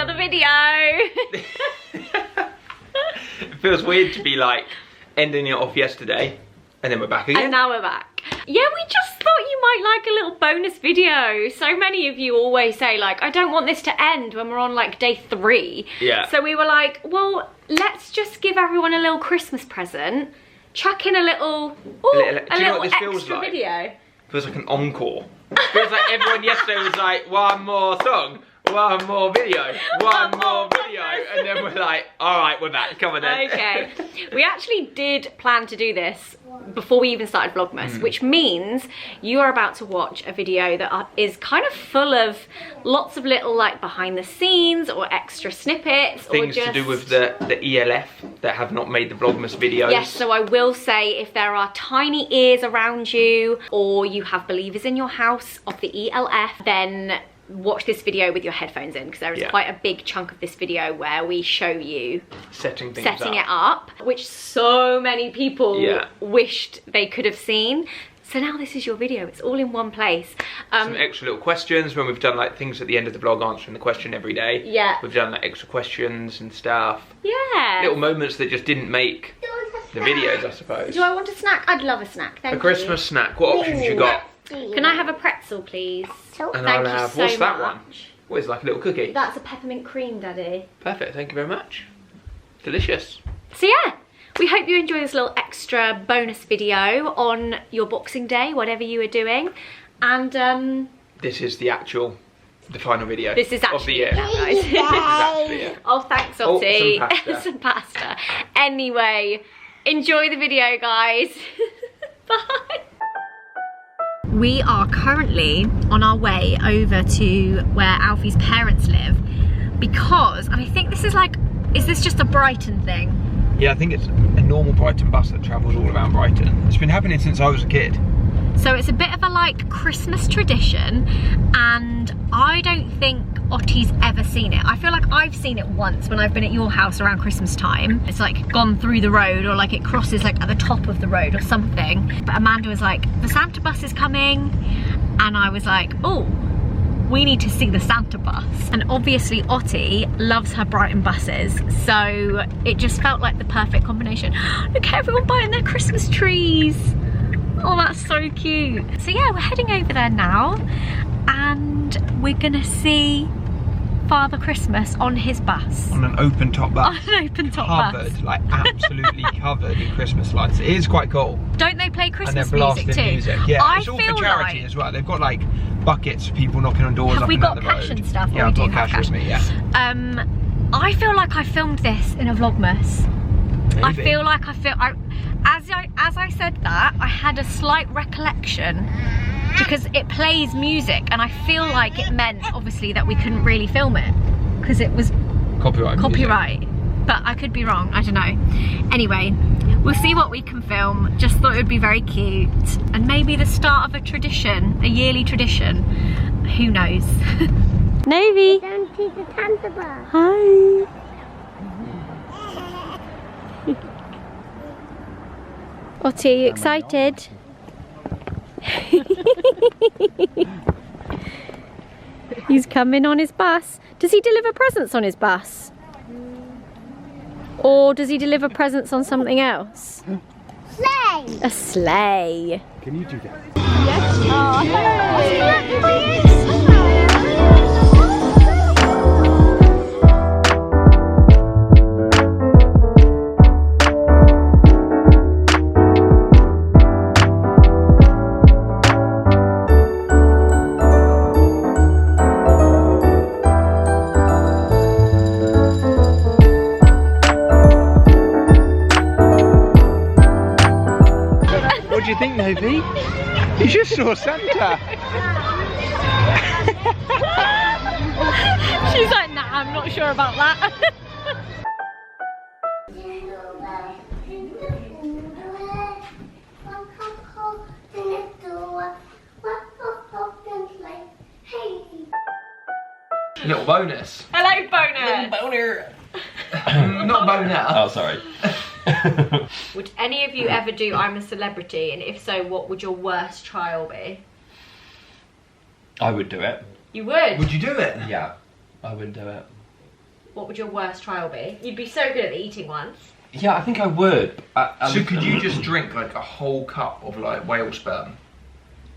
another video. It feels weird to be like ending it off yesterday and then we're back again. And now we're back. Yeah, we just thought you might like a little bonus video. So many of you always say like, I don't want this to end when we're on like day 3. Yeah. So we were like, well, let's just give everyone a little Christmas present. Chuck in a little, extra video. Feels like an encore. Feels like everyone yesterday was like, one more song, one more video, one more video, and then we're like, all right, we're back, come on then. Okay, we actually did plan to do this before we even started Vlogmas, which means you are about to watch a video that is kind of full of lots of little like behind the scenes or extra snippets. Things or just... to do with the ELF that have not made the Vlogmas videos. Yes, so I will say if there are tiny ears around you or you have believers in your house of the ELF, then watch this video with your headphones in, because there is quite a big chunk of this video where we show you setting it up, which so many people wished they could have seen. So now this is your video, it's all in one place. Some extra little questions when we've done like things at the end of the vlog, answering the question every day. Yeah. We've done like extra questions and stuff. Yeah. Little moments that just didn't make the videos, I suppose. Do I want a snack? I'd love a snack, thank you. A Christmas snack, what options you got? Can I have a pretzel, please? And I'll have, what's that one? What is it, like a little cookie? That's a peppermint cream, Daddy. Perfect, thank you very much. Delicious. So yeah, we hope you enjoy this little extra bonus video on your Boxing Day, whatever you are doing. And this is the final video. This is actually of the year. guys. This is actually it. Oh, thanks, Otti. Some pasta. Some pasta. Anyway, enjoy the video, guys. Bye. We are currently on our way over to where Alfie's parents live because, and I think this is like, is this just a Brighton thing? Yeah, I think it's a normal Brighton bus that travels all around Brighton. It's been happening since I was a kid. So it's a bit of a like Christmas tradition, and I don't think Otti's ever seen it. I feel like I've seen it once when I've been at your house around Christmas time. It's like gone through the road, or like it crosses like at the top of the road or something. But Amanda was like, the Santa bus is coming. And I was like, oh, we need to see the Santa bus. And obviously Otti loves her Brighton buses. So it just felt like the perfect combination. Look at everyone buying their Christmas trees. Oh, that's so cute. So yeah, we're heading over there now and we're gonna see Father Christmas on his bus. On an open top bus. On an open top bus. Covered, like absolutely covered in Christmas lights. It is quite cool. Don't they play Christmas and they're blasting music too? Music. Yeah, I it's all feel for charity like... as well. They've got like buckets for people knocking on doors up and down the road. Have we got cash and stuff? Yeah, I've got cash with me, yeah. I feel like I filmed this in a Vlogmas. Maybe. I feel like as I said that, I had a slight recollection because it plays music and I feel like it meant obviously that we couldn't really film it because it was copyright. But I could be wrong, I don't know. Anyway, we'll see what we can film. Just thought it would be very cute and maybe the start of a tradition, a yearly tradition. Who knows? Novi. Don't see the Santa bus. Hi. Otti, are you excited? He's coming on his bus. Does he deliver presents on his bus? Or does he deliver presents on something else? Sleigh. A sleigh. Can you do that? Yes. Oh, What do you think, Novi? You just saw Santa. She's like, nah, I'm not sure about that. Little bonus. Hello, bonus. Boner. Not boner. Oh, sorry. Would any of you ever do I'm a Celebrity? And if so, what would your worst trial be? I would do it. You would? Would you do it? Yeah, I would do it. what would your worst trial be? You'd be so good at the eating ones. Yeah, I think I would. So could you just drink like a whole cup of like whale sperm?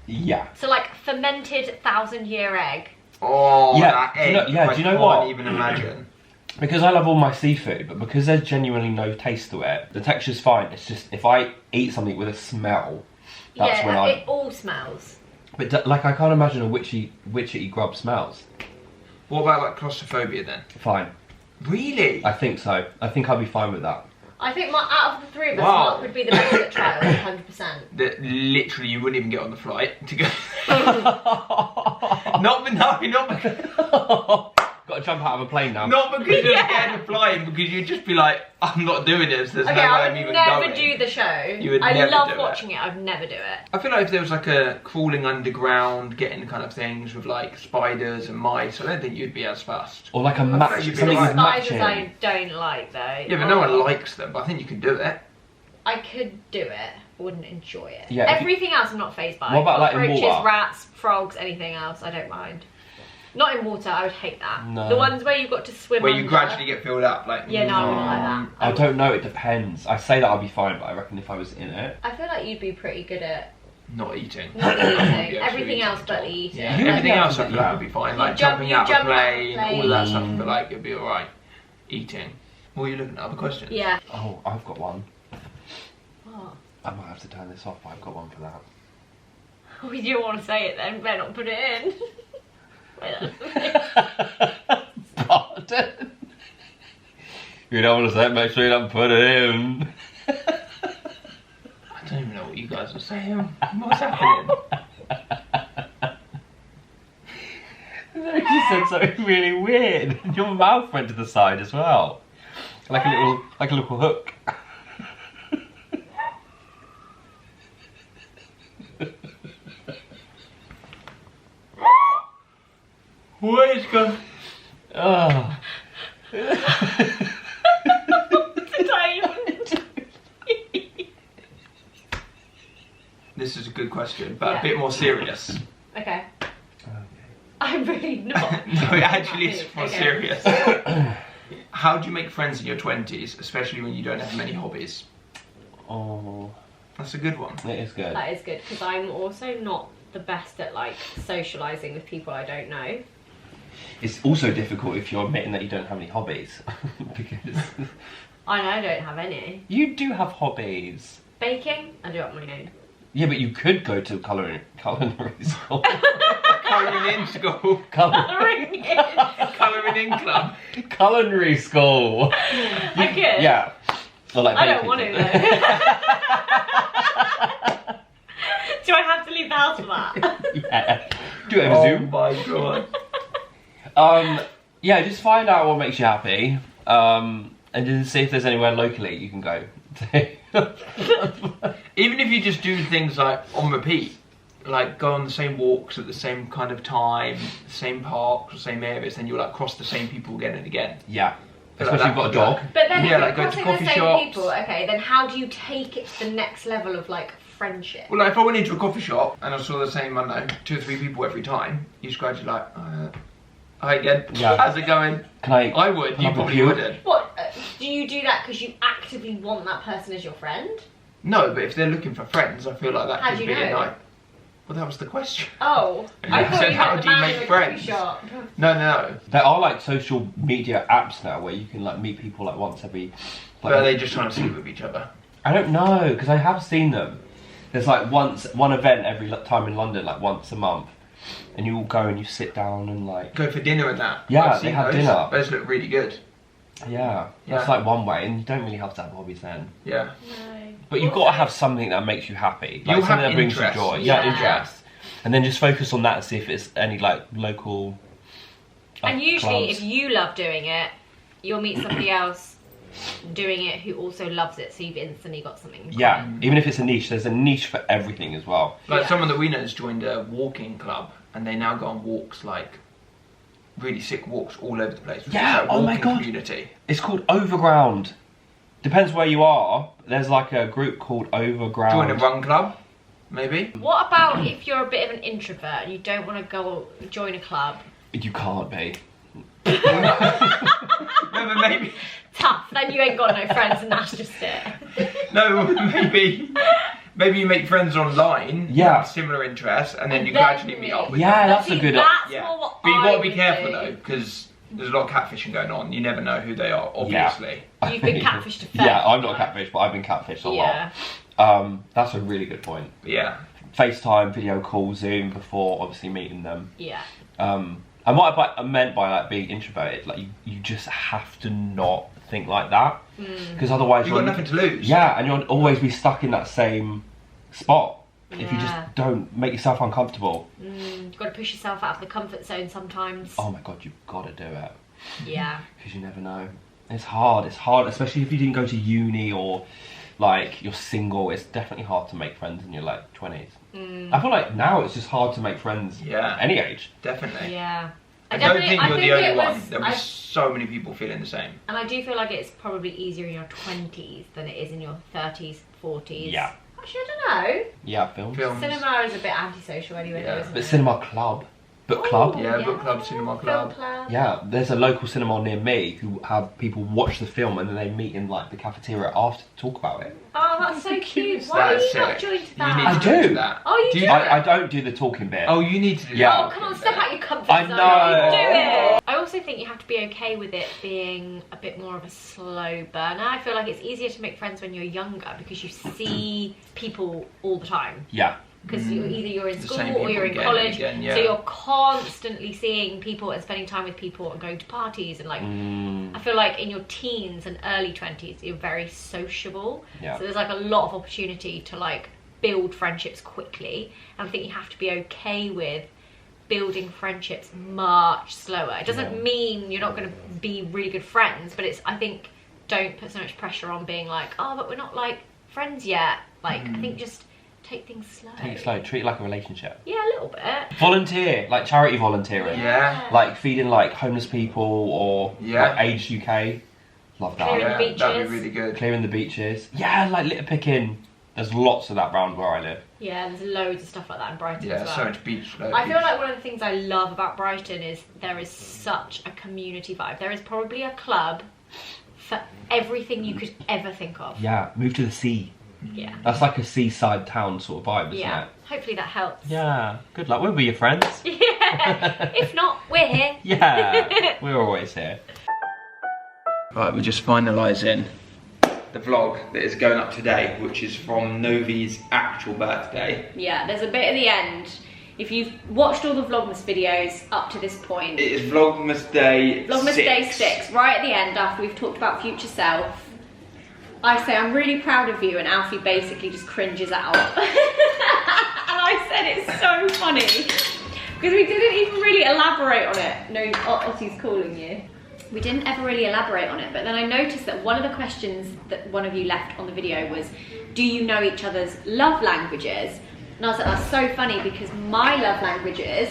Yeah. So like fermented 1,000-year egg. Oh, Yeah, that do you know- egg. yeah, I do you know what? can't even imagine. Because I love all my seafood, but because there's genuinely no taste to it, the texture's fine. It's just if I eat something with a smell, that's when it all smells. But like I can't imagine a witchetty grub smells. What about like claustrophobia then? Fine. Really? I think so. I think I'll be fine with that. I think out of the three of us, Wow. Mark would be the best at trials, 100%. That literally you wouldn't even get on the flight to go. not because. Got to jump out of a plane now. Not because you're scared of flying, because you'd just be like, I'm not doing this. There's Okay, no way I I'm would even never going. do the show. You would I never love do it. watching it. I'd never do it. I feel like if there was like a crawling underground, getting kind of things with like spiders and mice, I don't think you'd be as fast. Or like a I match, think you'd be something right. with Spiders matching. I don't like though. Yeah, but no one likes them. But I think you could do it. I could do it. I wouldn't enjoy it. Yeah, if you- Everything else I'm not fazed by. What about, like, in Cockroaches, water? rats, frogs, anything else, I don't mind. Not in water, I would hate that. No. The ones where you've got to swim Where under. you gradually get filled up, like. Yeah, no, I wouldn't like that. I don't know, it depends. I say that I'll be fine, but I reckon if I was in it... I feel like you'd be pretty good at Not eating. not I wouldn't eating. be Everything actually else eating but at the all. eating. Yeah, You don't everything think else I that's feel like would be fine. Like jump- jumping you out of a jump out of a plane, all of that stuff, I plane. feel like it'd be alright. Eating. What are you looking at? Other questions? Yeah. Oh, I've got one. What? I might have to turn this off, but I've got one for that. Oh, you don't want to say it then, better not put it in. Wait, Pardon? You don't want to say it, make sure you don't put it in. I don't even know what you guys are saying. What's happening? You said something really weird. Your mouth went to the side as well. Like a little hook. What is going? Oh. Did I even do? This is a good question, but Yeah. a bit more serious. Okay. I'm really not. No, it actually is more Okay. serious. How do you make friends in your 20s, especially when you don't have many hobbies? Oh, That's a good one. it is good. That is good because I'm also not the best at like socialising with people I don't know. It's also difficult if you're admitting that you don't have any hobbies. Because I know I don't have any. you do have hobbies. Baking, I do it on my own. Yeah, but you could go to culinary school. Colouring in school. Colouring in. Colouring in club. Culinary school. I could. Yeah. Or like I don't baking. want to though. Do I have to leave the house for that? Yeah. Do it over Oh Zoom. my god. Yeah, just find out what makes you happy. And then see if there's anywhere locally you can go. Even if you just do things like on repeat, like go on the same walks at the same kind of time, the same parks, the same areas, then you'll like cross the same people again and again. Yeah. Like Especially if you've got a dog. But then Yeah, if like you're go to crossing coffee the same shops. people, okay, then how do you take it to the next level of like friendship? Well, like if I went into a coffee shop and I saw the same, I don't know, 2 or 3 people every time, you just gradually like, hi again, Yeah. how's it going? Can I? I would, Can you I probably review? wouldn't. What, do you do that because you actively want that person as your friend? No, but if they're looking for friends, I feel like that How could do be you a know? night. Well, that was the question. Oh, I Yeah. thought So you how meant do the you man make in the coffee friends? shop. No. There are like social media apps now where you can like meet people like once every. But are they just trying to sleep with each other? I don't know because I have seen them. There's like one event every time in London, like once a month, and you all go and you sit down and like. Go for dinner and that. Yeah, I've they seen have those. dinner. Those look really good. Yeah, Yeah. that's like one way, and you don't really have to have hobbies then. Yeah. No. But you've got to have something that makes you happy, like You'll something have that brings you interests. joy. Yeah. Yeah, interest. And then just focus on that and see if it's any like local. And usually, clubs. if you love doing it, you'll meet somebody else doing it who also loves it, so you've instantly got something in Yeah, common. even if it's a niche, there's a niche for everything as well. Like Yeah. someone that we know has joined a walking club, and they now go on walks, like really sick walks all over the place. Which Yeah, is like oh my walking God. Community. It's called Overground. Depends where you are. There's like a group called Overground. Join a run club, maybe. What about if you're a bit of an introvert and you don't want to go join a club? You can't be. No, maybe. Tough. Then you ain't got no friends, and that's just it. No, maybe you make friends online. Yeah. With similar interests, and then you then gradually meet up with them. Yeah, that's a good. That's Yeah. more what But you've I got to be would careful do. though, because there's a lot of catfishing going on. You never know who they are, obviously. You've been catfished a fair Yeah, I'm not bit. catfish, but I've been catfished a Yeah. lot. That's a really good point. But yeah. FaceTime, video call, Zoom before obviously meeting them. Yeah. And what I meant by like being introverted, like you just have to not think like that, because otherwise You've got nothing to lose. Yeah, and you'll always be stuck in that same spot if you Yeah. just don't make yourself uncomfortable. You've got to push yourself out of the comfort zone sometimes. Oh my god, you've got to do it, Yeah. because you never know. It's hard, especially if you didn't go to uni or like you're single. It's definitely hard to make friends in your like 20s. I feel like now it's just hard to make friends at any age. Definitely. Yeah. I don't think you're the only one. was- There'll be so many people feeling the same. And I do feel like it's probably easier in your 20s than it is in your 30s, 40s. Yeah. Actually, I don't know. Yeah, films. Cinema is a bit antisocial anyway, Yeah. though, isn't But it? cinema club, book club. Oh, Yeah, book club, cinema Film club. club. Yeah, there's a local cinema near me who have people watch the film and then they meet in like the cafeteria after to talk about it. Oh, that's so cute. Why That are is you not sick. joined You that? need I to do. do that. Oh, you do? I don't do the talking bit. Oh, you need to do Yeah. that. Oh, come on, step out your comfort I zone. know. Do it. I also think you have to be okay with it being a bit more of a slow burner. I feel like it's easier to make friends when you're younger because you see people all the time. Yeah. Because either you're in The school same or you're in people again and college, again, yeah. so you're constantly seeing people and spending time with people and going to parties and like. I feel like in your teens and early 20s, you're very sociable. Yeah. So there's like a lot of opportunity to like build friendships quickly, and I think you have to be okay with building friendships much slower. It doesn't mean you're not going to be really good friends, but I think don't put so much pressure on being like, oh, but we're not like friends yet. Like I think just take things slow. Take it slow, treat it like a relationship. Yeah, a little bit. Volunteer, like charity volunteering. Yeah. Like feeding like homeless people or Yeah. like Aged UK. Love that. Clearing Yeah, the beaches. that'd be really good. Clearing the beaches. Yeah, like litter picking. There's lots of that round where I live. Yeah, there's loads of stuff like that in Brighton Yeah, as well. so much beach. I feel like one of the things I love about Brighton is there is such a community vibe. There is probably a club for everything you could ever think of. Yeah, move to the sea. Yeah. That's like a seaside town sort of vibe, isn't Yeah. it? Hopefully that helps. Yeah, good luck. We'll be your friends. Yeah. If not, we're here. Yeah, we're always here. Right, we're just finalising the vlog that is going up today, which is from Novi's actual birthday. Yeah, there's a bit at the end. If you've watched all the Vlogmas videos up to this point, It is Vlogmas Day 6. Vlogmas Day 6, right at the end after we've talked about future self, I say I'm really proud of you, and Alfie basically just cringes out. And I said it's so funny because we didn't even really elaborate on it. No, Ottie's calling you. We didn't ever really elaborate on it, but then I noticed that one of the questions that one of you left on the video was, do you know each other's love languages? And I was like, that's so funny because my love language is,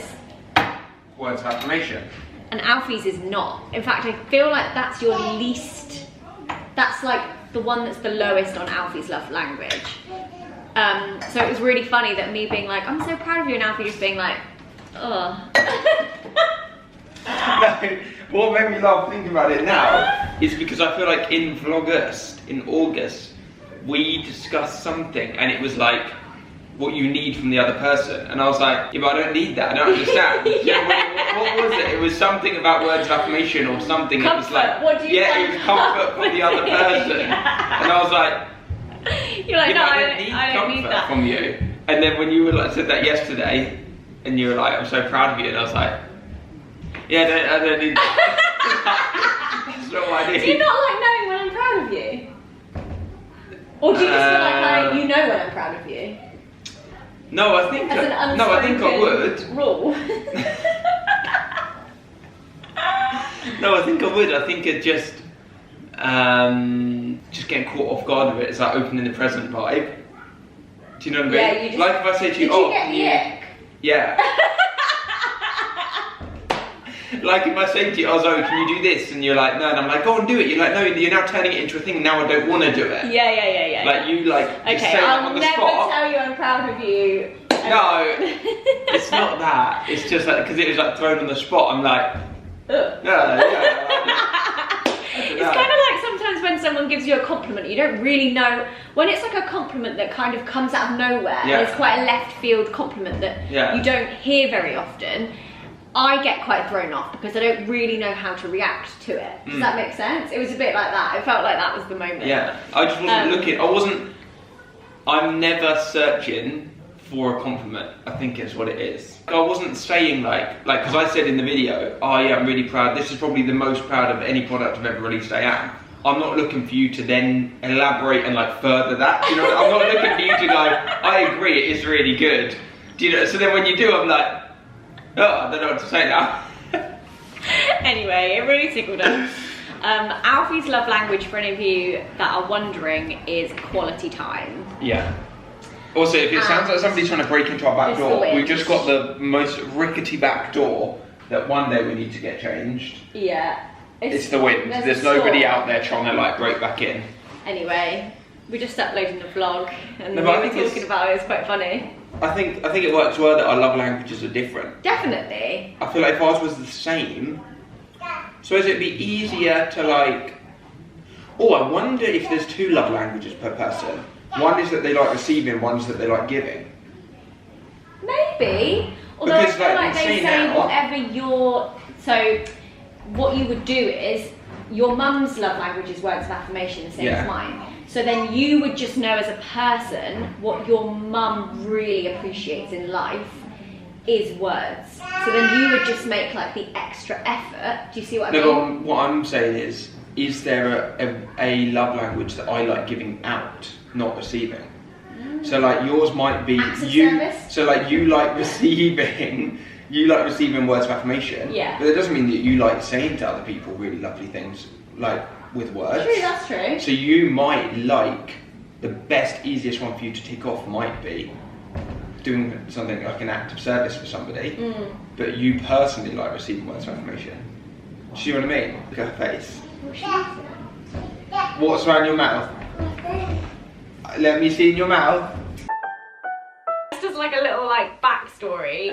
Words of affirmation. and Alfie's is not. In fact, I feel like that's your least, that's like the one that's the lowest on Alfie's love language. So it was really funny that me being like, I'm so proud of you, and Alfie just being like, ugh. No, what made me laugh thinking about it now is because I feel like in August, we discussed something and it was like what you need from the other person, and I was like, yeah, but I don't need that, I don't understand. Yeah. What was it? It was something about words of affirmation or something. Comfort. It was like, What do you yeah, find it was comfort from the other person. Yeah. And I was like, You're like, yeah, no, but I I don't don't need need comfort that. from you. And then when you were like, said that yesterday, and you were like, I'm so proud of you, and I was like, yeah, I don't need that. That's not what I need. Do you not like knowing when I'm proud of you? Or do you just feel like you know when I'm proud of you? No, I think As an I think I would. rule. No, I think I would. I think it just getting caught off guard with it. It's like opening the present vibe. Do you know what I mean? Yeah, you just, like if I say to you, did oh, you get the ick? yeah. Like if I say to you, oh Zoe, can you do this? And you're like, no, and I'm like, go and do it. You're like, no, you're now turning it into a thing. Now I don't want to do it. Yeah. Like you like just Okay, say that I'll on the never spot. tell you I'm proud of you. No, it's not that. It's just like because it was like thrown on the spot. I'm like, Ugh. yeah. It's you a compliment, you don't really know when it's like a compliment that kind of comes out of nowhere. And it's quite a left field compliment that you don't hear very often. I get quite thrown off because I don't really know how to react to it. Does that make sense? It was a bit like that. I felt like that was the moment. Yeah, I just wasn't looking. I'm never searching for a compliment, I think is what it is. I wasn't saying like, because I said in the video, oh yeah, I'm really proud. This is probably the most proud of any product I've ever released. I am. I'm not looking for you to then elaborate and like further that. You know, I'm not looking for you to go, I agree, it is really good. Do you know? So then when you do, I'm like, oh, I don't know what to say now. Anyway, it really tickled us. Alfie's love language, for any of you that are wondering, is quality time. Yeah. Also, if it sounds like somebody's trying to break into our back door, we've just got the most rickety back door that one day we need to get changed. Yeah. It's the wind. There's nobody out there trying to like break back in. Anyway, we're just uploading the vlog and we were talking about it. It's quite funny. I think it works well that our love languages are different. Definitely. I feel like if ours was the same, so it'd be easier to like. Oh, I wonder if there's 2 love languages per person. One is that they like receiving, one is that they like giving. Maybe. Although because, I feel like say they say now, whatever your... So, what you would do is, your mum's love language is words of affirmation, the same as mine. So then you would just know as a person what your mum really appreciates in life is words. So then you would just make like the extra effort. Do you see what I mean? No, but what I'm saying is there a love language that I like giving out, not receiving? So like yours might be service. So like you like receiving words of affirmation. Yeah. But it doesn't mean that you like saying to other people really lovely things like with words. True, that's true. So you might like the best, easiest one for you to tick off might be doing something like an act of service for somebody. But you personally like receiving words of affirmation. Do you know what I mean? Look at her face. What's around your mouth? Let me see in your mouth. Just as like a little like backstory.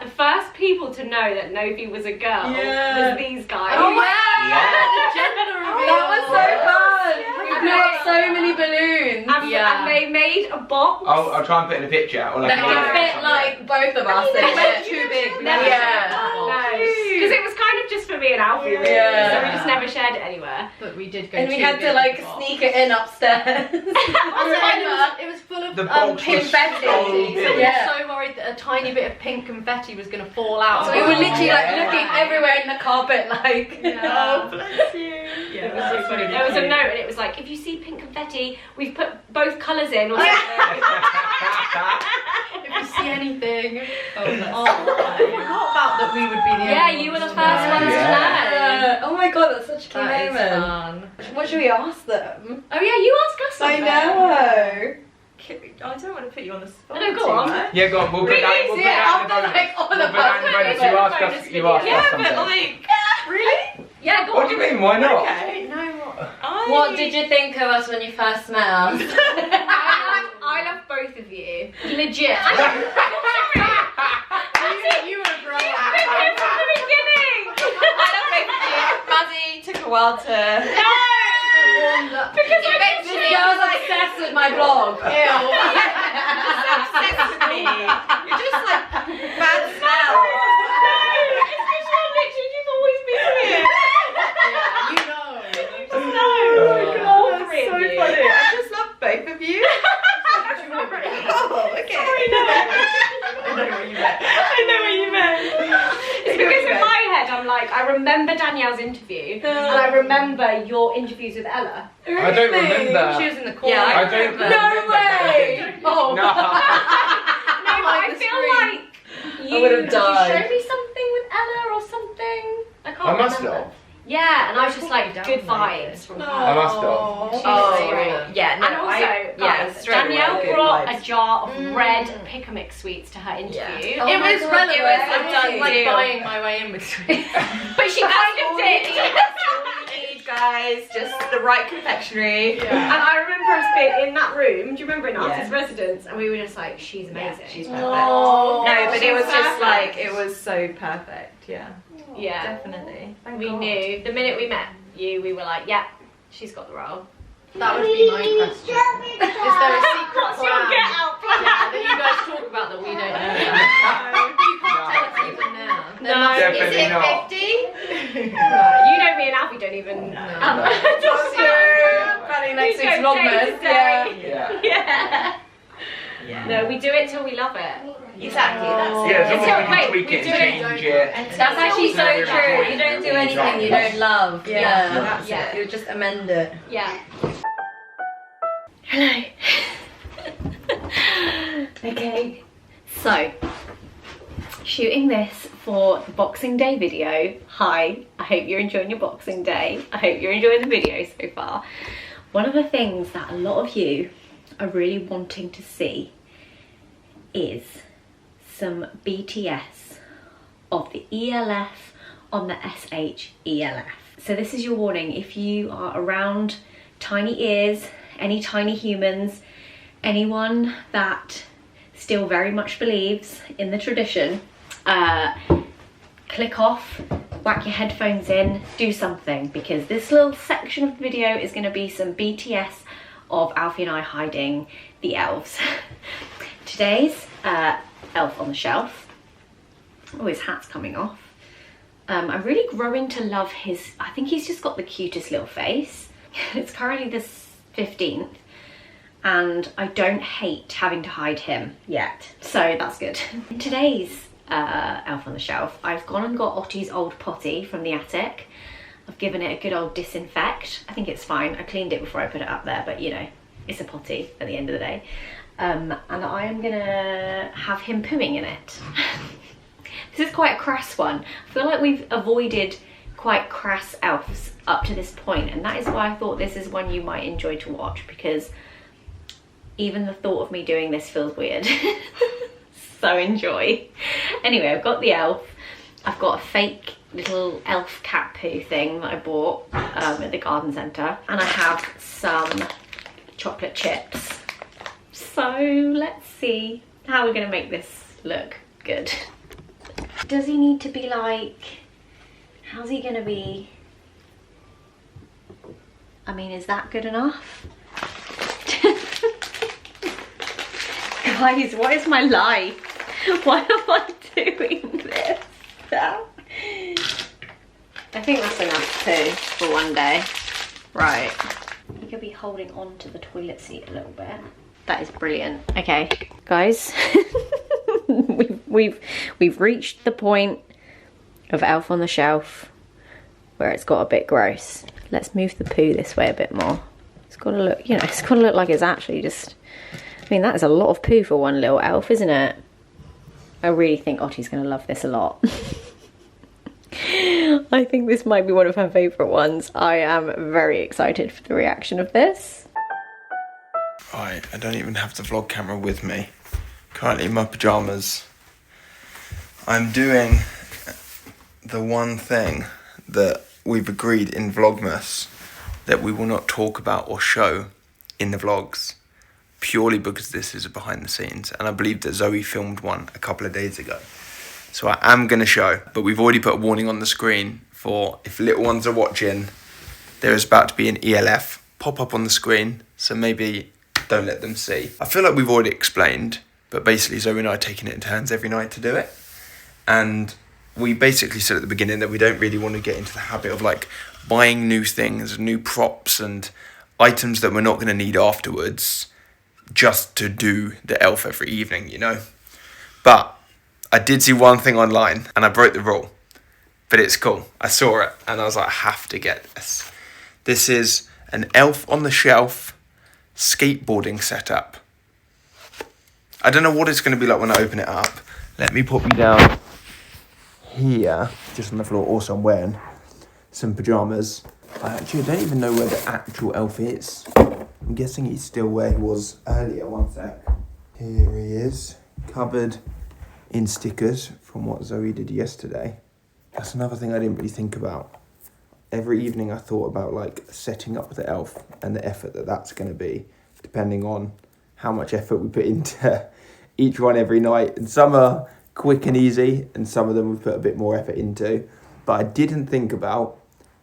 The first people to know that Novi was a girl was these guys. Oh yeah! The gender reveal. That was so fun. We blew up so many balloons. And they made a box. I'll try and put in a picture. Or like that could fit like both of us. They were too big. Because it was kind of just for me and Alfie, really. So we just never shared it anywhere. But we did go. And we had to like sneak it in upstairs. It was full of confetti. So we were so worried that a tiny bit of pink confetti was going to fall out. So we were literally like looking everywhere in the carpet, like. Oh, bless you. Yeah, it was so funny. There was a note and it was like, if you see pink confetti, we've put both colours in or something. If you see anything. I forgot about that we would be the only you were the first ones to know. Oh my god, that's such a cute That is moment. fun. What should we ask them? Oh yeah, you ask us I something. know. I don't want to put you on the spot. No, go on. Yeah, go on. We'll put that in the bonus. You ask us something. But like, really? Yeah, go on. What do you mean? Why not? Okay, no. What did you think of us when you first met us? I love both of you. Legit. You were great. From the beginning. I love both of you. Mazzy took a while to. Because This girl's obsessed with my vlog. Ew. You're obsessed with me. You're just like bad smell. You've always been here. You know. You just know. All three of you. Funny. I just love both of you. Oh, okay. Sorry, no. I know what you meant. I know what you meant. It's because in my head I'm like, I remember Danielle's interview and I remember your interviews with Ella. I don't remember. She was in the corner. Yeah, I don't remember. No way! Oh. No. No, but I feel like you would've died. Did you show me something with Ella or something? I can't I must remember. have. Yeah, and I was just like, good vibes from her. I must have. She was great. Yeah, no, And also, guys, Danielle brought a jar of red pick-a-mix sweets to her interview. Oh it was relevant. it was I've done like deal. buying my way in between. But she kind of did. Guys, just the right confectionery. And I remember us being in that room. Do you remember in Artist Residence? And we were just like, she's amazing. She's perfect. Oh. No, but it was just Perfect. like, it was so perfect. Yeah, Yeah. definitely. Thank We God. knew the minute we met you, we were like, yeah, she's got the role. That would be my question. Is there a secret What's your plan? get out plan? Yeah, that you guys talk about that we don't know. You can't tell us even now. No. Definitely Is it not. 50? You know me and Alfie don't even. Just planning next week's Vlogmas. Yeah. Yeah. No, we do it till we love it. Exactly, that's it. Yeah, as long Until- as we can wait, tweak it we and do it, change it. That's actually so true. You don't do anything you don't love. Yeah, that's Yeah. it. You just amend it. Yeah. Hello. Okay. So, shooting this for the Boxing Day video. Hi, I hope you're enjoying your Boxing Day. I hope you're enjoying the video so far. One of the things that a lot of you are really wanting to see is some BTS of the ELF on the SH-ELF. So this is your warning. If you are around tiny ears, any tiny humans, anyone that still very much believes in the tradition, click off, whack your headphones in, do something, because this little section of the video is going to be some BTS of Alfie and I hiding the elves. Today's elf on the shelf. Oh, his hat's coming off. I'm really growing to love his, I think he's just got the cutest little face. It's currently the 15th and I don't hate having to hide him yet, so that's good. In today's elf on the shelf, I've gone and got Otti's old potty from the attic. I've given it a good old disinfect. I think it's fine. I cleaned it before I put it up there, but you know, it's a potty at the end of the day. And I am gonna have him pooing in it. This is quite a crass one. I feel like we've avoided quite crass elves up to this point, and that is why I thought this is one you might enjoy to watch, because even the thought of me doing this feels weird. So enjoy. Anyway, I've got the elf. I've got a fake little elf cat poo thing that I bought at the garden centre, and I have some chocolate chips. So let's see how we're gonna make this look good. Does he need to be like, how's he gonna be? I mean, is that good enough? Guys, what is my life? Why am I doing this? I think that's enough poo for one day. Right. You could be holding on to the toilet seat a little bit. That is brilliant. Okay, guys. we've reached the point of Elf on the Shelf where it's got a bit gross. Let's move the poo this way a bit more. It's got to look, you know, it's got to look like it's actually just, I mean, that is a lot of poo for one little elf, isn't it? I really think Otti's going to love this a lot. I think this might be one of her favourite ones. I am very excited for the reaction of this. Right, I don't even have the vlog camera with me. Currently in my pyjamas. I'm doing the one thing that we've agreed in Vlogmas that we will not talk about or show in the vlogs, purely because this is a behind the scenes, and I believe that Zoe filmed one a couple of days ago. So I am going to show, but we've already put a warning on the screen for if little ones are watching, there is about to be an ELF pop up on the screen, so maybe don't let them see. I feel like we've already explained, but basically Zoe and I are taking it in turns every night to do it. And we basically said at the beginning that we don't really want to get into the habit of like buying new things, new props and items that we're not going to need afterwards just to do the elf every evening, you know. But I did see one thing online and I broke the rule, but it's cool. I saw it and I was like, I have to get this. This is an Elf on the Shelf skateboarding setup. I don't know what it's going to be like when I open it up. Let me put me down here, just on the floor. Also, I'm wearing some pyjamas. I don't even know where the actual elf is. I'm guessing he's still where he was earlier. One sec. Here he is, covered in stickers from what Zoe did yesterday. That's another thing I didn't really think about. Every evening I thought about like setting up the elf and the effort that that's going to be, depending on how much effort we put into each one every night. And some are quick and easy, and some of them we put a bit more effort into. But I didn't think about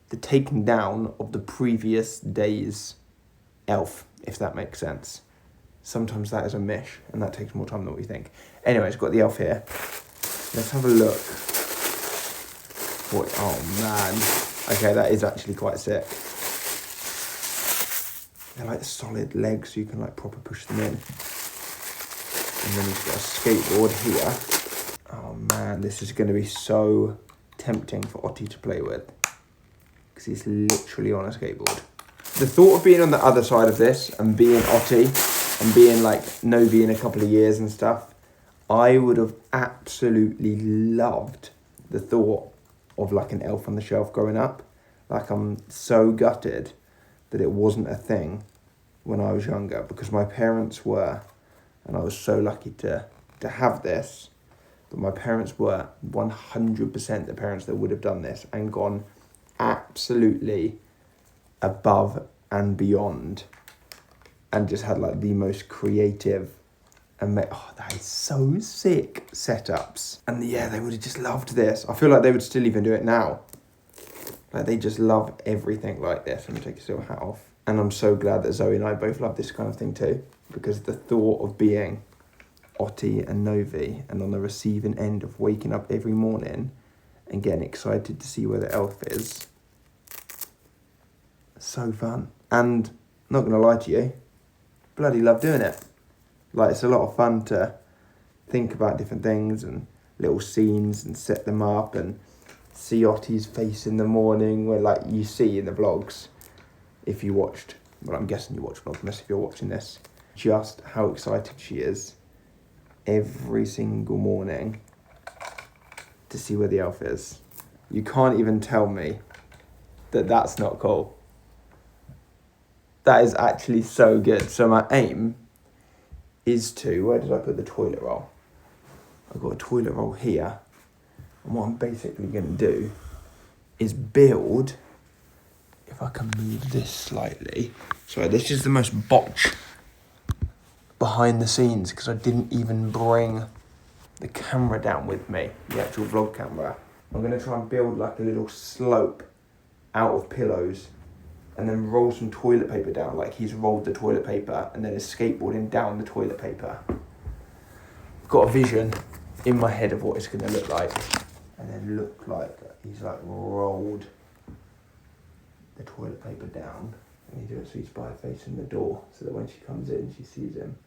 the taking down of the previous day's elf, if that makes sense. Sometimes that is a mish, and that takes more time than we think. Anyways, got the elf here. Let's have a look. What? Oh man. Okay, that is actually quite sick. They're like solid legs, so you can like proper push them in. And then he's got a skateboard here. Oh man, this is going to be so tempting for Otti to play with. Because he's literally on a skateboard. The thought of being on the other side of this and being Otti and being like Novi in a couple of years and stuff, I would have absolutely loved the thought of like an elf on the shelf growing up. Like, I'm so gutted that it wasn't a thing when I was younger, because my parents were, and I was so lucky to have this, but my parents were 100% the parents that would have done this and gone absolutely above and beyond and just had like the most creative and that is so sick setups. And yeah, they would have just loved this. I feel like they would still even do it now. Like, they just love everything like this. Let me take your silver hat off. And I'm so glad that Zoe and I both love this kind of thing too, because the thought of being Otti and Novi and on the receiving end of waking up every morning and getting excited to see where the elf is, so fun. And not gonna lie to you, bloody love doing it. Like, it's a lot of fun to think about different things and little scenes and set them up and see Otti's face in the morning, where like you see in the vlogs, if you watched, well, I'm guessing you watched Vlogmas if you're watching this, just how excited she is every single morning to see where the elf is. You can't even tell me that that's not cool. That is actually so good. So my aim is to, where did I put the toilet roll? I've got a toilet roll here. And what I'm basically going to do is build, if I can move this slightly. Sorry, this is the most botch behind the scenes because I didn't even bring the camera down with me, the actual vlog camera. I'm going to try and build like a little slope out of pillows and then roll some toilet paper down, like he's rolled the toilet paper and then is skateboarding down the toilet paper. I've got a vision in my head of what it's going to look like, and then look like he's like rolled the toilet paper down, and he do it so he's by facing the door, so that when she comes in, she sees him.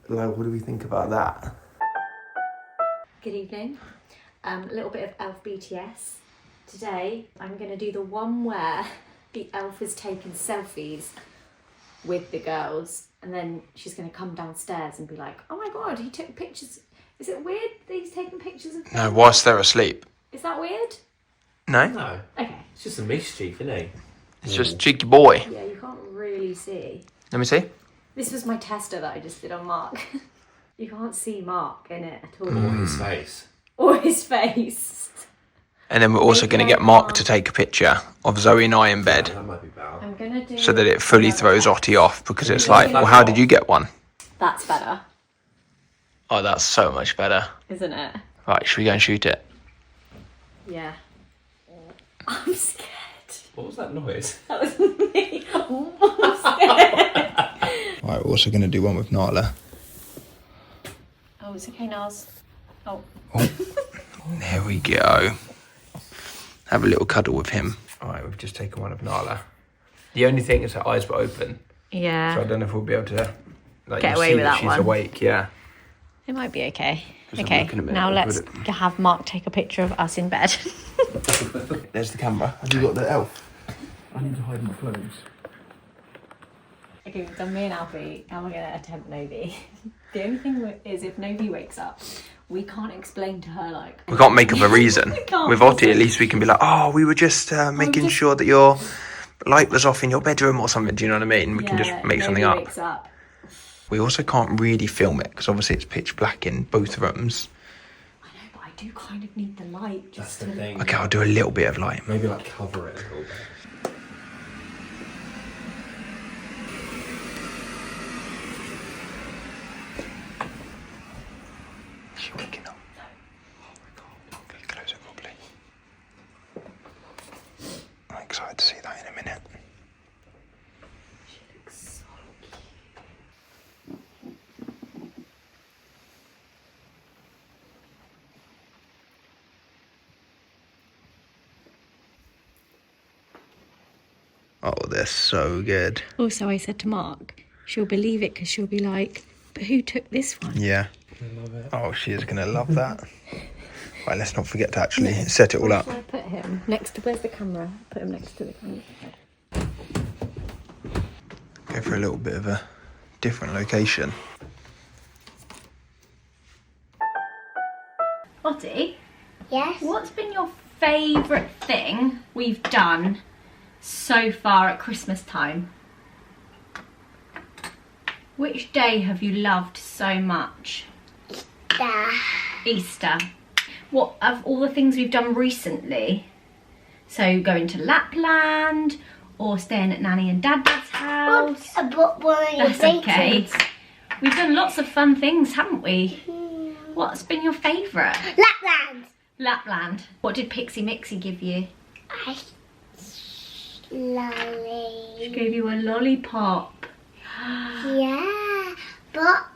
Like, what do we think about that? Good evening. A little bit of elf BTS. Today, I'm going to do the one where the elf is taking selfies with the girls, and then she's going to come downstairs and be like, oh my god, he took pictures. Is it weird that he's taking pictures of them? No, whilst they're asleep. Is that weird? No? No. Okay. It's just a mischief, isn't it? It's just cheeky boy. Yeah, you can't really see. Let me see. This was my tester that I just did on Mark. You can't see Mark in it at all. Or his face. Or his face. And then we're also going to get Mark to take a picture of Zoe and I in bed, That might be bad. I'm going to do... so that it fully throws Otti off, because it's like, well, how did you get one? That's better, Oh, that's so much better. isn't it? Right, should we go and shoot it? Yeah. I'm scared. What was that noise? That was me. I'm scared. Right, we're also going to do one with Nala. Oh, it's okay, Nars. Oh. There we go. Have a little cuddle with him. Alright, we've just taken one of Nala. The only thing is her eyes were open, Yeah. so I don't know if we'll be able to like Get you'll away see with that she's one. awake, yeah. It might be okay. I'm Okay, looking a bit now let's awkward. have Mark take a picture of us in bed. There's the camera. Have you got the elf? I need to hide my clothes. Okay, we've done me and Alfie, and we're going to attempt Novi. The only thing is, if Novi wakes up, we can't explain to her, like... We can't make up a reason. We can't. With Otti, at least we can be like, oh, we were just making just- sure that your light was off in your bedroom or something. Do you know what I mean? We can just make Novi something up. wakes up. We also can't really film it, because obviously it's pitch black in both rooms. I know, but I do kind of need the light That's just the to... thing. Okay, I'll do a little bit of light. Maybe like cover it a little bit. She's waking up. Oh my god. Okay, close it properly. I'm excited to see that in a minute. Oh, they're so good. Also, I said to Mark, she'll believe it because she'll be like, but who took this one? Yeah. I love it. Oh, she is going to love that. Right, let's not forget to actually set it all up. Where should I put him? Next to, where's the camera? Put him next to the camera. Go for a little bit of a different location. Ottie, Yes? what's been your favourite thing we've done so far at Christmas time? Which day have you loved so much? Easter. What of all the things we've done recently? So going to Lapland or staying at Nanny and Dad's house? I bought one of your That's okay. baitings. We've done lots of fun things, haven't we? What's been your favourite? Lapland. Lapland. What did Pixie Mixie give you? Lolly. She gave you a lollipop. Yeah, but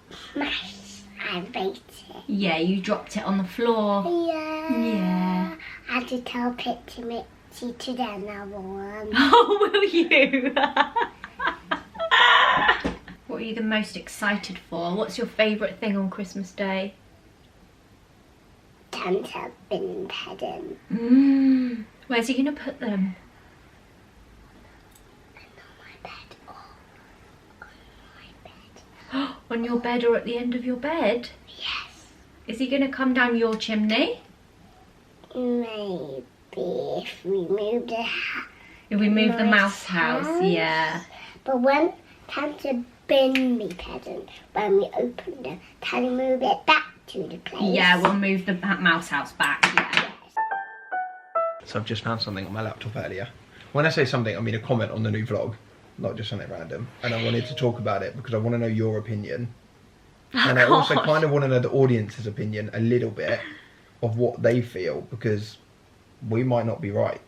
I baked it. Yeah, you dropped it on the floor. Yeah. Yeah. I had to tell Pixie Mixie to get another one. Oh, will you? What are you the most excited for? What's your favourite thing on Christmas Day? Santa bin padding. Where's he going to put them? On your bed or at the end of your bed? Yes. Is he going to come down your chimney? Maybe if we move the If we move the mouse house. house, yeah. But when Santa bin me padding, when we open the, can we move it back to the place? Yeah, we'll move the mouse house back, yeah. So I've just found something on my laptop earlier. When I say something, I mean a comment on the new vlog, not just something random. And I wanted to talk about it because I want to know your opinion. And I also kind of want to know the audience's opinion a little bit of what they feel, because we might not be right.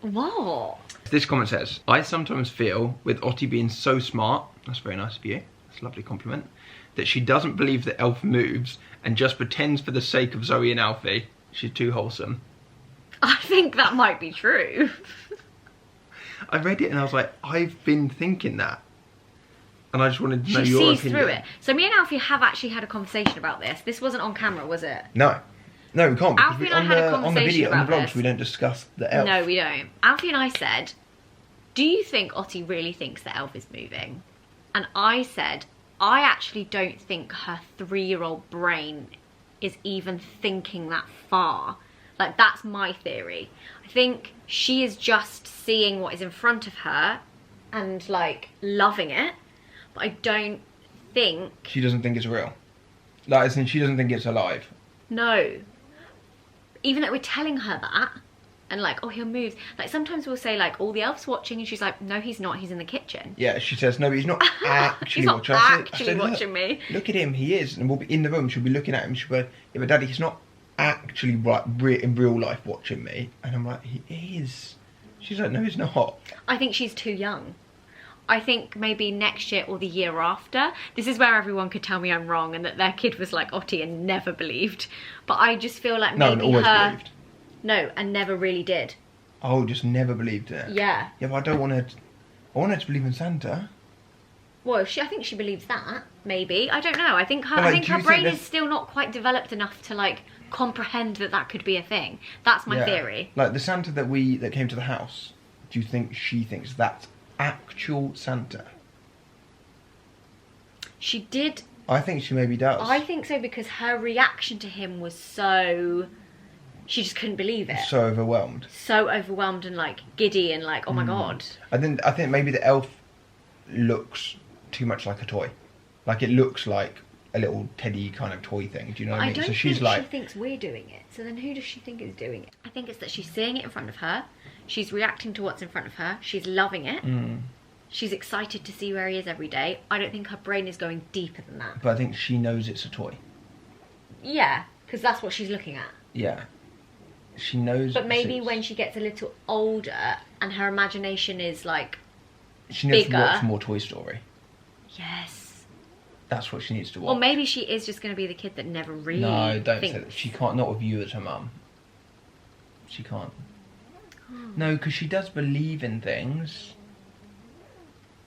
What? This comment says, I sometimes feel, with Ottie being so smart, that's very nice of you, that's a lovely compliment, that she doesn't believe that Elf moves and just pretends for the sake of Zoe and Alfie. She's too wholesome. I think that might be true. I read it and I was like, I've been thinking that. And I just wanted to know She your sees opinion. through it. So me and Alfie have actually had a conversation about this. This wasn't on camera, was it? No, we can't. Because Alfie and I had a on the conversation video, on the about vlogs, this. we don't discuss the elf. No, we don't. Alfie and I said, do you think Ottie really thinks that Elf is moving? And I said, I actually don't think her 3-year-old brain is even thinking that far. Like, that's my theory. I think she is just seeing what is in front of her and, like, loving it. But I don't think... She doesn't think it's real. Like, as in, she doesn't think it's alive. No. Even though we're telling her that, and like, oh, he'll move. Like, sometimes we'll say, like, all the elf's watching, and she's like, no, he's not, he's in the kitchen. Yeah, she says, no, but he's not actually He's not watching. actually watching me. Look at him, he is. And we'll be in the room, she'll be looking at him, she'll go, yeah, but Daddy, he's not actually like in real life watching me. And I'm like, he is. She's like, no, he's not. I think she's too young. I think maybe next year or the year after. This is where everyone could tell me I'm wrong and that their kid was like Ottie and never believed. But I just feel like No, maybe and always her... believed. No, and never really did. Oh, just never believed it. Yeah. Yeah, but I don't want her to... I want her to believe in Santa. Well, I think she believes that, maybe. I don't know. I think her, But, like, I think do you her brain think is there's- still not quite developed enough to, like, comprehend that that could be a thing. That's my Yeah. theory. Like the Santa that came to the house, do you think she thinks that's actual Santa? She did... I think she maybe does. I think so, because her reaction to him was so... She just couldn't believe it. So overwhelmed. So overwhelmed and, like, giddy and, like, oh my God. I think maybe the elf looks too much like a toy. Like, it looks like a little teddy kind of toy thing. Do you know what I mean? don't So she's think like, she thinks we're doing it. So then who does she think is doing it? I think it's that she's seeing it in front of her. She's reacting to what's in front of her. She's loving it. She's excited to see where he is every day. I don't think her brain is going deeper than that. but I think she knows it's a toy. Yeah, because that's what she's looking at. Yeah. She knows. But maybe it's- when she gets a little older and her imagination is like, she needs bigger. to watch more Toy Story. yes. That's what she needs to watch. Or maybe she is just going to be the kid that never really No, don't thinks. say that. She can't. Not with you as her mum. She can't. No, because she does believe in things.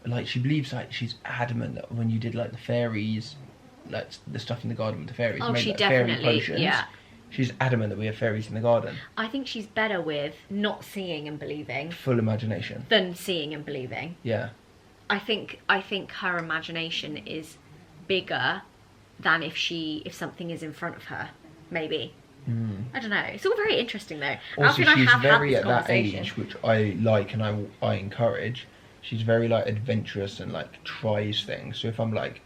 like she believes like she's adamant that when you did like the fairies, like the stuff in the garden with the fairies, Oh, made she like fairy definitely, potions. yeah. She's adamant that we have fairies in the garden. I think she's better with not seeing and believing Full imagination. than seeing and believing. Yeah. I think her imagination is bigger than if something is in front of her, maybe. I don't know. It's all very interesting though. Also, Alfie and I she's have very had at this that conversation. age, which I like and I encourage. She's very like adventurous and like tries things. So if I'm like,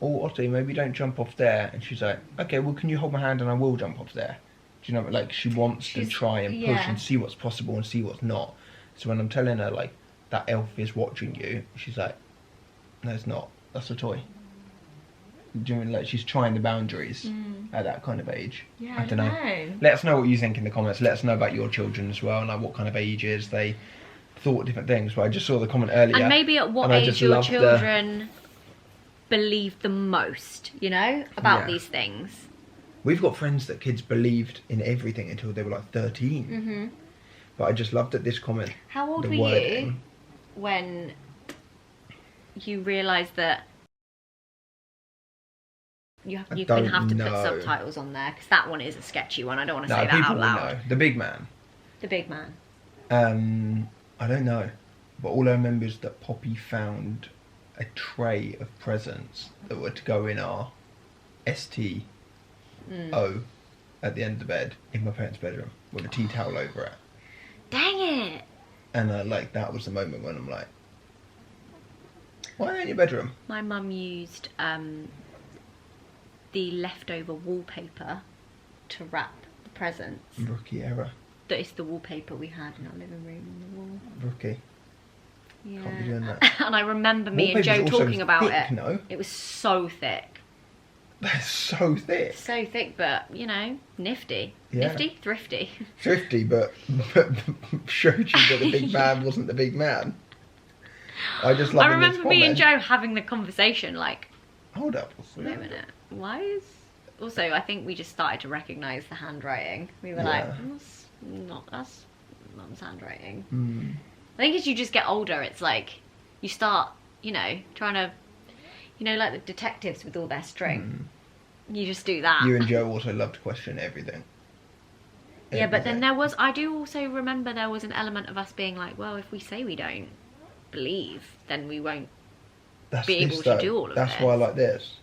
oh Ottie, maybe don't jump off there, and she's like, okay, well can you hold my hand and I will jump off there. Do you know? Like she wants to try and push and see what's possible and see what's not. So when I'm telling her like that elf is watching you, she's like, no, it's not. That's a toy. Do you mean like she's trying the boundaries at that kind of age? Yeah, I don't know. Let us know what you think in the comments. Let us know about your children as well, and like what kind of ages they thought different things. But I just saw the comment earlier. And maybe at what age your children believe the most, you know, about these things. We've got friends that kids believed in everything until they were like 13. But I just loved at this comment. How old were you when you realised that you can have to put subtitles on there? Because that one is a sketchy one. I don't want to say that out loud. Know. The big man. The big man. I don't know. But all I remember is that Poppy found a tray of presents that were to go in our STO at the end of the bed in my parents' bedroom with a tea towel over it. Dang it! And like that was the moment when I'm like, why in your bedroom? My mum used the leftover wallpaper to wrap the presents. Rookie error. That is the wallpaper we had in our living room on the wall. Rookie. Yeah. Can't be doing that. And I remember me and Joe talking about it. No? It was so thick. That's so thick. So thick, but you know, nifty. Yeah. Nifty? Thrifty. Thrifty, but showed you that the big man wasn't the big man. I just love. I remember me and Joe having the conversation like, hold up. wait a minute. Why is... Also, I think we just started to recognise the handwriting. We were like, that's mum's handwriting. I think as you just get older, it's like, you start, you know, trying to, you know, like the detectives with all their string. You just do that. You and Joe also love to question everything. Yeah, but then I do also remember there was an element of us being like, well, if we say we don't believe, then we won't be able to do all of That's this. why I like this.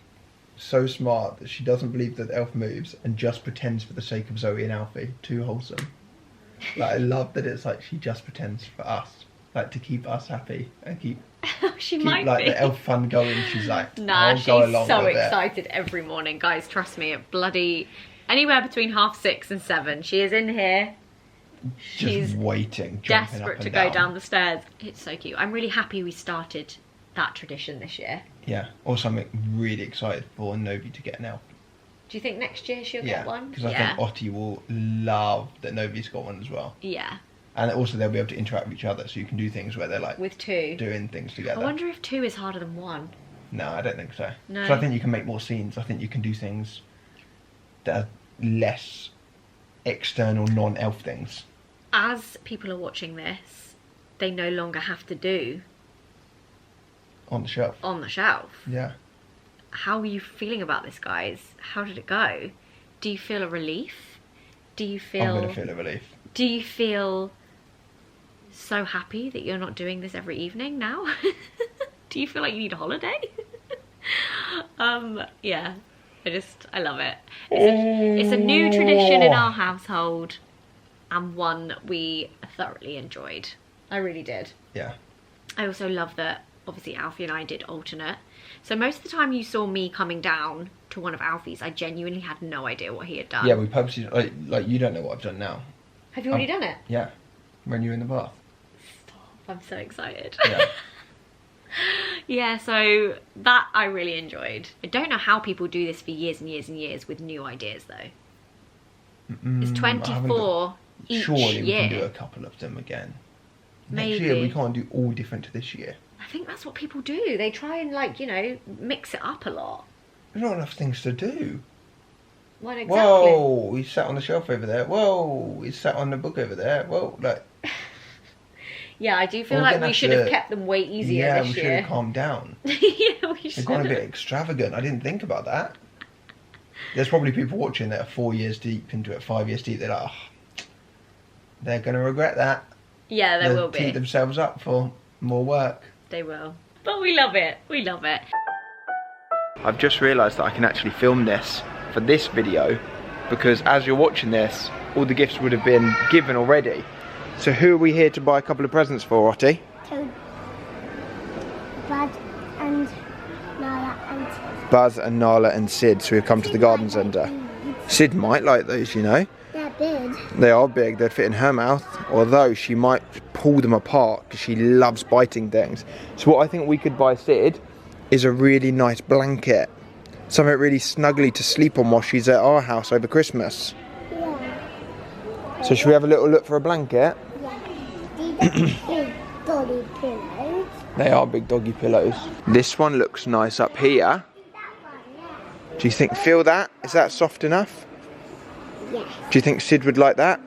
So smart that she doesn't believe that the elf moves and just pretends for the sake of Zoe and Alfie. Too wholesome. Like, I love that it's like she just pretends for us, like to keep us happy and keep like the elf fun going. She's like, nah, she's so excited every morning, guys. Trust me, at bloody anywhere between 6:30 and 7, she is in here. She's waiting, desperate to go down the stairs. It's so cute. I'm really happy we started that tradition this year. Yeah. Also, I'm really excited for Novi to get an elf. Do you think next year she'll get one? Because I think Ottie will love that Novi's got one as well. Yeah. And also they'll be able to interact with each other, so you can do things where they're like with two doing things together. I wonder if 2 is harder than 1. No, I don't think so. No. So I think you can make more scenes. I think you can do things that are less external, non-elf things. As people are watching this, they no longer have to do on the shelf. On the shelf. Yeah. How are you feeling about this, guys? How did it go? Do you feel a relief? Do you feel... I'm going to feel a relief. Do you feel so happy that you're not doing this every evening now? Do you feel like you need a holiday? Yeah. I love it. It's a new tradition in our household and one that we thoroughly enjoyed. I really did. Yeah. I also love that obviously Alfie and I did alternate. So most of the time you saw me coming down to one of Alfie's, I genuinely had no idea what he had done. Yeah, we purposely, like you don't know what I've done now. Have you already done it? Yeah, when you're in the bath. Stop, I'm so excited. Yeah. Yeah, so that I really enjoyed. I don't know how people do this for years and years and years with new ideas though. It's 24 each Surely we year. can do a couple of them again. Maybe. Next year we can't do all different to this year. I think that's what people do. They try and like, you know, mix it up a lot. There's not enough things to do. Well, exactly. Whoa, he's sat on the shelf over there. Whoa, he's sat on the book over there. Whoa, like. Yeah, I do feel We're like gonna we have should have to- kept them way easier Yeah, this we should year. have calmed down. Yeah, we They've should. gone a bit extravagant. I didn't think about that. There's probably people watching that are 4 years deep into it, 5 years deep. They're like, oh, they're going to regret that. Yeah, there They'll will be. tee themselves up for more work. They will. But we love it. We love it. I've just realised that I can actually film this for this video because as you're watching this, all the gifts would have been given already. So who are we here to buy a couple of presents for, Otti? So, Bud and Nala and Sid. Buzz and Nala and Sid, so we've come to the garden centre. Sid might like those, you know. They're big. They are big, they'd fit in her mouth, although she might pull them apart because she loves biting things. So what I think we could buy Sid is a really nice blanket. Something really snuggly to sleep on while she's at our house over Christmas. Yeah. So should we have a little look for a blanket? These are big dolly pillows. They are big doggy pillows. This one looks nice up here. Do you think, feel that? Is that soft enough? Yes. Do you think Sid would like that?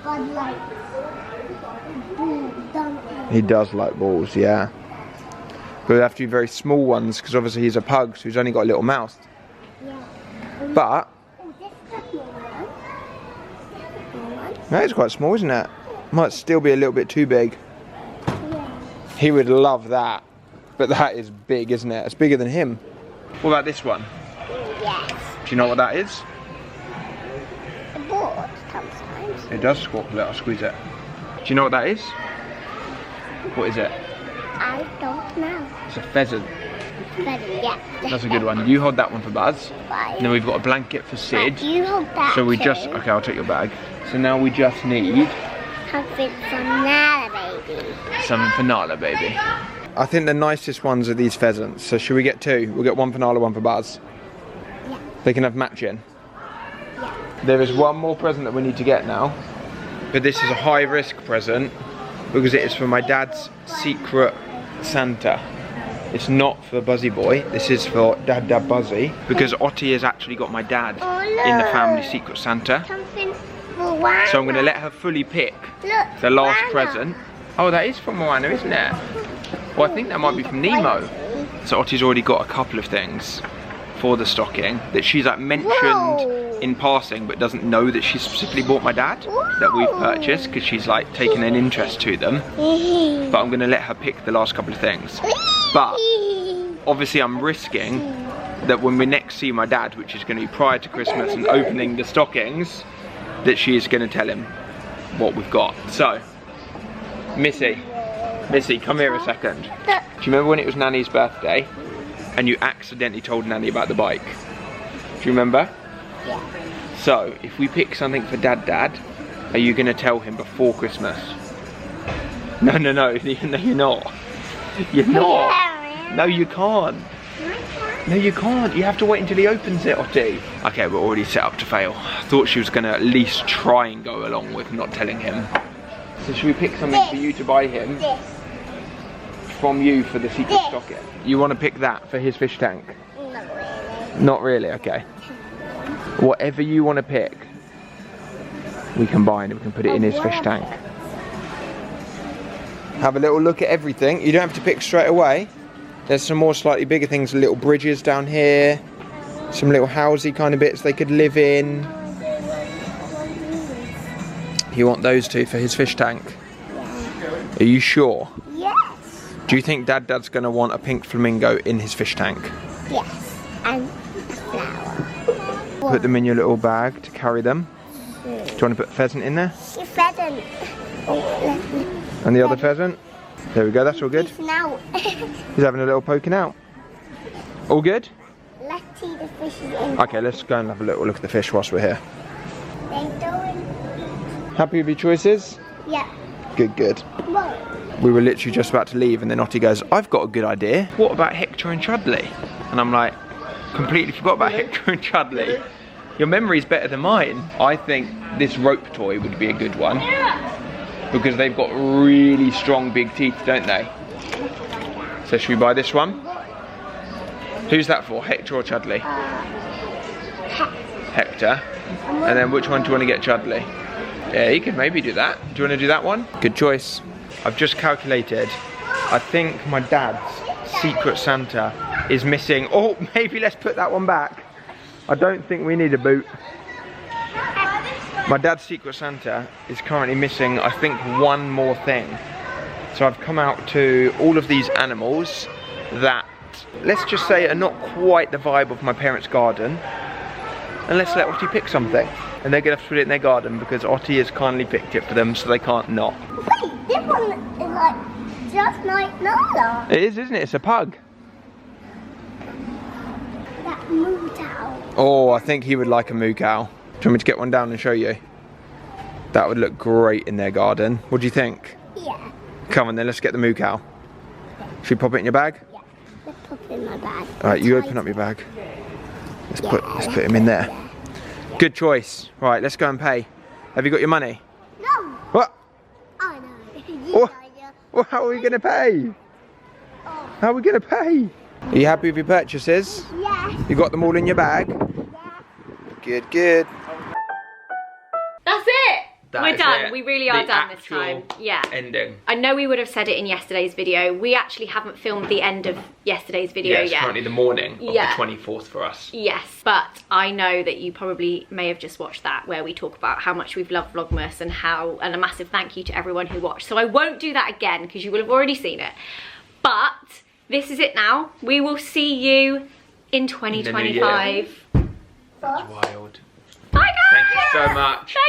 Bud likes balls, don't He does like balls, yeah. But we have to be very small ones because obviously he's a pug, so he's only got a little mouth. Yeah. But, Oh, this is a small one. Small one. that is quite small, isn't it? Might still be a little bit too big. Yeah. He would love that. But that is big, isn't it? It's bigger than him. What about this one? Yes. Do you know what that is? A board sometimes. It does squawk a little, I'll squeeze it. Do you know what that is? What is it? I don't know. It's a pheasant. But yeah. That's a good one. You hold that one for Buzz. Bye. And then we've got a blanket for Sid. You hold that So we too. just, okay, I'll take your bag. So now we just need Something from Nala, baby. something for Nala, baby. I think the nicest ones are these pheasants. So should we get two? We'll get one for Nala, one for Buzz. Yeah. They can have matching. Yeah. There is one more present that we need to get now. But this is a high risk present because it is for my dad's secret Santa. It's not for Buzzy Boy, this is for Dad Buzzy. Because Otti has actually got my dad in the family secret Santa. Something for Moana. So I'm going to let her fully pick Look, the last Moana. present. Oh, that is from Moana, isn't it? Well, I think that might be from Nemo. So Otti's already got a couple of things for the stocking that she's like mentioned Whoa. in passing, but doesn't know that she specifically bought my dad that we've purchased because she's like taken an interest to them. But I'm going to let her pick the last couple of things. But obviously I'm risking that when we next see my dad, which is going to be prior to Christmas and opening the stockings, that she is going to tell him what we've got. So, Missy, come here a second. Do you remember when it was Nanny's birthday and you accidentally told Nanny about the bike? Do you remember? Yeah. So, if we pick something for Dad, are you going to tell him before Christmas? No, you're not. You're not. No, you can't. No, you can't. You have to wait until he opens it, Otti. Okay, we're already set up to fail. I thought she was going to at least try and go along with not telling him. So should we pick something for you to buy him? This. From you for the secret stocking? You want to pick that for his fish tank? Not really. Not really, okay. Whatever you want to pick, we can buy and we can put it in his fish tank. Have a little look at everything. You don't have to pick straight away. There's some more slightly bigger things, little bridges down here. Some little housey kind of bits they could live in. You want those two for his fish tank? Are you sure? Yes. Do you think Dad's going to want a pink flamingo in his fish tank? Yes. And a flower. Put them in your little bag to carry them. Do you want to put a pheasant in there? She pheasant. Let me. And the other pheasant? There we go, that's all good. He's now. He's having a little poking out. All good? Let's see the fishes in. Okay, let's go and have a little look at the fish whilst we're here. They're doing. Happy with your choices? Yeah. Good. Whoa. We were literally just about to leave and then Otti goes, I've got a good idea. What about Hector and Chudley? And I'm like, completely forgot about Hector and Chudley. Your memory's better than mine. I think this rope toy would be a good one. Because they've got really strong big teeth, don't they? So should we buy this one? Who's that for, Hector or Chudley? Hector. And then which one do you want to get, Chudley? Yeah, you could maybe do that. Do you want to do that one? Good choice. I've just calculated. I think my dad's Secret Santa is missing. Oh, maybe let's put that one back. I don't think we need a boot. My dad's Secret Santa is currently missing, I think, one more thing. So I've come out to all of these animals that, let's just say, are not quite the vibe of my parents' garden. And let's let Ottie pick something. And they're gonna have to put it in their garden because Ottie has kindly picked it for them, so they can't not. Wait, this one is like just like Nala. It is, isn't it? It's a pug. That moo cow. Oh, I think he would like a moo cow. Do you want me to get one down and show you? That would look great in their garden. What do you think? Yeah. Come on then, let's get the moo cow. Should we pop it in your bag? Yeah. Let's pop it in my bag. Alright, you open up your bag. Let's put him in there. Yeah. Good choice. Right, let's go and pay. Have you got your money? No. What? I know. You What? know. Well, how are we gonna pay? Oh. How are we gonna pay? Are you happy with your purchases? Yeah. You got them all in your bag? Yeah. Good, good. That's it. That We're is done. it. We really are The done this actual time. Yeah. Ending. I know we would have said it in yesterday's video. We actually haven't filmed the end of yesterday's video Yeah, it's yet. currently the morning of Yeah. the 24th for us. Yes, but I know that you probably may have just watched that where we talk about how much we've loved Vlogmas and a massive thank you to everyone who watched. So I won't do that again because you will have already seen it. But this is it now. We will see you in 2025. That's wild. Bye guys! Thank you so much. Thank